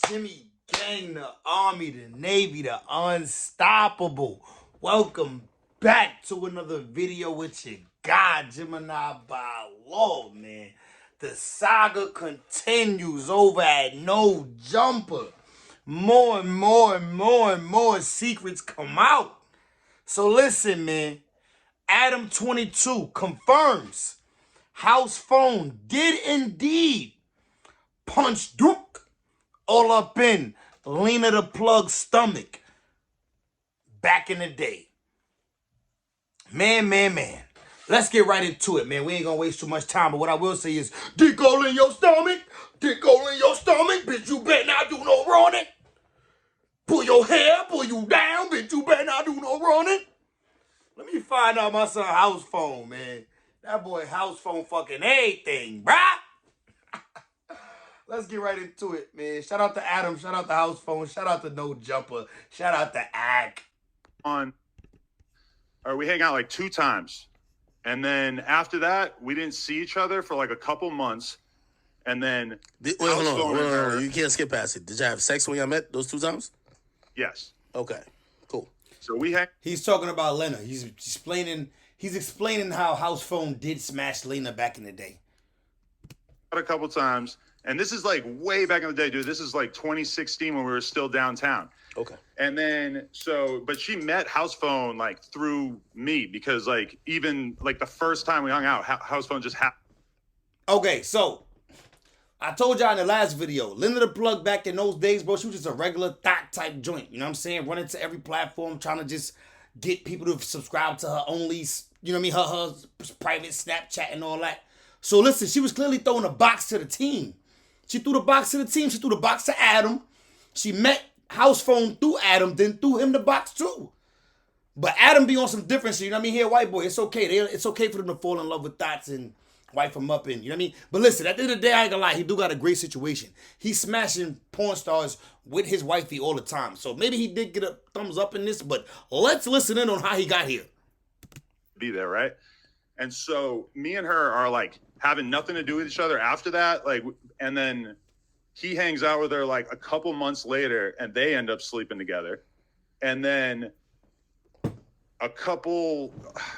Jimmy Gang, the Army, the Navy, the Unstoppable. Welcome back to another video with your guy, Gemini by Law, man. The saga continues over at No Jumper. More and more secrets come out. So listen, man. Adam22 confirms HOUSEPHONE did indeed punch Duke all up in Lena the Plug's stomach back in the day. Man. Let's get right into it, man. We ain't gonna waste too much time, but what I will say is, dick all in your stomach, bitch, you better not do no running. Pull your hair, pull you down, bitch, you better not do no running. Let me find out my son HOUSEPHONE, man. That boy HOUSEPHONE fucking everything, bruh. Let's get right into it, man. Shout out to Adam. Shout out to HOUSEPHONE. Shout out to No Jumper. Shout out to Ack. We hang out like 2 times. And then after that, we didn't see each other for like a couple months. And then... Wait, hold on. You can't skip past it. Did you have sex when y'all met those 2 times? Yes. Okay, cool. So we hang... He's talking about Lena. He's explaining how HOUSEPHONE did smash Lena back in the day. A couple times. And this is like way back in the day, dude. This is like 2016 when we were still downtown. Okay. And then, but she met HOUSEPHONE like through me because like even like the first time we hung out, HOUSEPHONE just happened. Okay, so I told y'all in the last video, Lena the Plug back in those days, bro, she was just a regular thought type joint. You know what I'm saying? Running to every platform, trying to just get people to subscribe to her only, you know what I mean? Her private Snapchat and all that. So listen, she was clearly throwing a box to the team. She threw the box to the team. She threw the box to Adam. She met HOUSEPHONE through Adam, then threw him the box too. But Adam be on some different shit. You know what I mean? He a white boy. It's okay. It's okay for them to fall in love with thoughts and wife him up and, you know what I mean? But listen, at the end of the day, I ain't gonna lie. He do got a great situation. He's smashing porn stars with his wifey all the time. So maybe he did get a thumbs up in this, but let's listen in on how he got here. Be there, right? And so me and her are like having nothing to do with each other after that. Like, and then he hangs out with her like a couple months later and they end up sleeping together. And then a couple,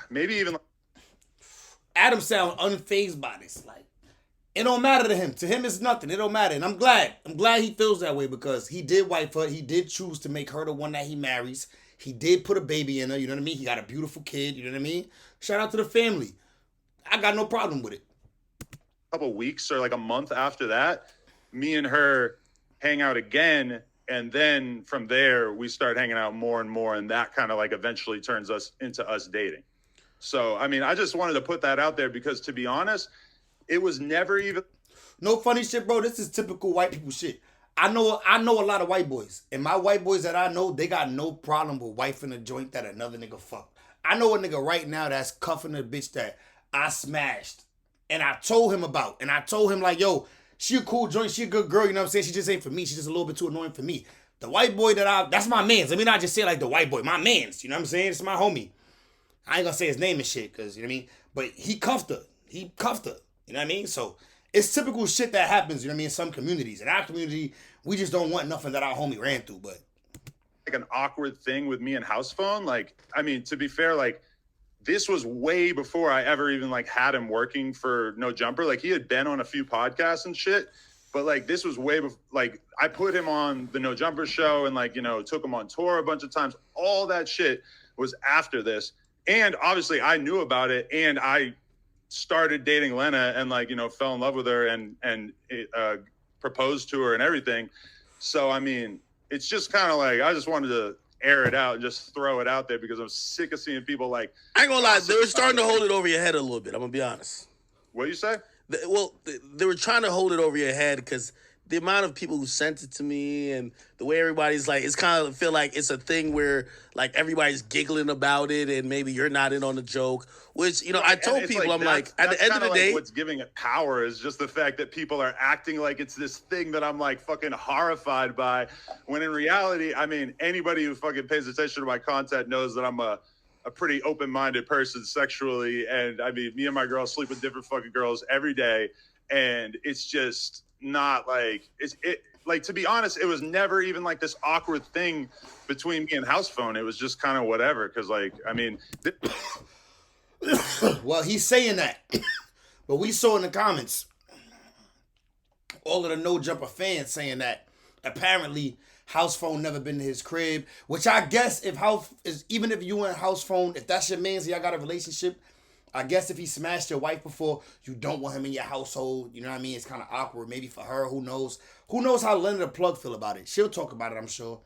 maybe even. Adam sound unfazed by this. Like, it don't matter to him. To him, it's nothing. It don't matter. And I'm glad he feels that way because he did wife her. He did choose to make her the one that he marries. He did put a baby in her. You know what I mean? He got a beautiful kid. You know what I mean? Shout out to the family. I got no problem with it. Couple weeks or like a month after that, me and her hang out again, and then from there we start hanging out more and more, and that kind of like eventually turns us into us dating. So I mean, I just wanted to put that out there because to be honest, it was never even no funny shit, bro. This is typical white people shit. I know a lot of white boys, and my white boys that I know, they got no problem with wifing a joint that another nigga fucked. I know a nigga right now that's cuffing a bitch that I smashed. And I told him about. And I told him like, yo, she a cool joint. She a good girl. You know what I'm saying? She just ain't for me. She's just a little bit too annoying for me. The white boy that's my mans. Let me not just say like the white boy. My mans. You know what I'm saying? It's my homie. I ain't gonna say his name and shit because, you know what I mean? But he cuffed her. You know what I mean? So it's typical shit that happens, you know what I mean, in some communities. In our community, we just don't want nothing that our homie ran through. But like an awkward thing with me and HOUSEPHONE. Like, I mean, to be fair, like, this was way before I ever even like had him working for No Jumper. Like he had been on a few podcasts and shit, but like this was way before, like I put him on the No Jumper show and like, you know, took him on tour a bunch of times. All that shit was after this. And obviously I knew about it and I started dating Lena and like, you know, fell in love with her and proposed to her and everything. So, I mean, it's just kind of like, I just wanted to air it out and just throw it out there because I'm sick of seeing people like... I ain't gonna lie, they were starting to hold it over your head a little bit. I'm gonna be honest. What you say? They were trying to hold it over your head because the amount of people who sent it to me and the way everybody's like, it's kind of feel like it's a thing where like everybody's giggling about it and maybe you're not in on the joke, which, you know, I told people, like, I'm like, at the end of the day, what's giving it power is just the fact that people are acting like it's this thing that I'm like fucking horrified by, when in reality, I mean, anybody who fucking pays attention to my content knows that I'm a pretty open-minded person sexually. And I mean, me and my girls sleep with different fucking girls every day. And it's just not like like, to be honest, it was never even like this awkward thing between me and HousePhone. It was just kind of whatever. Cause like, I mean, Well, he's saying that. But we saw in the comments all of the No Jumper fans saying that apparently HousePhone never been to his crib. Which I guess even if you and HousePhone, if that's your man, so y'all got a relationship, I guess if he smashed your wife before, you don't want him in your household. You know what I mean? It's kind of awkward. Maybe for her, who knows? Who knows how Lena the Plug feel about it? She'll talk about it, I'm sure,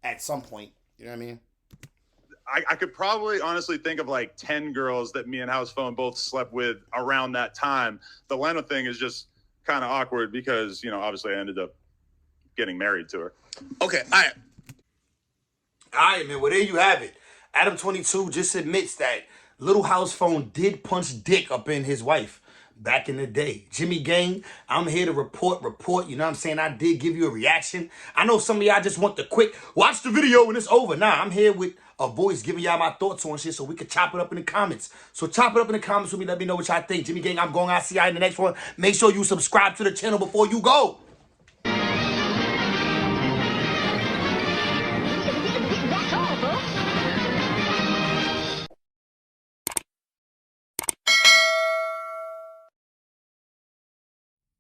at some point. You know what I mean? I could probably honestly think of like 10 girls that me and HousePhone both slept with around that time. The Lena thing is just kind of awkward because, you know, obviously I ended up getting married to her. Okay, all right. All right, man. Well, there you have it. Adam22 just admits that Little HousePhone did punch dick up in his wife back in the day. Jimmy Gang, I'm here to report. You know what I'm saying? I did give you a reaction. I know some of y'all just want the quick, watch the video and it's over. Nah, I'm here with a voice giving y'all my thoughts on shit so we can chop it up in the comments. So chop it up in the comments with me. Let me know what y'all think. Jimmy Gang, I'm going. I'll see y'all in the next one. Make sure you subscribe to the channel before you go.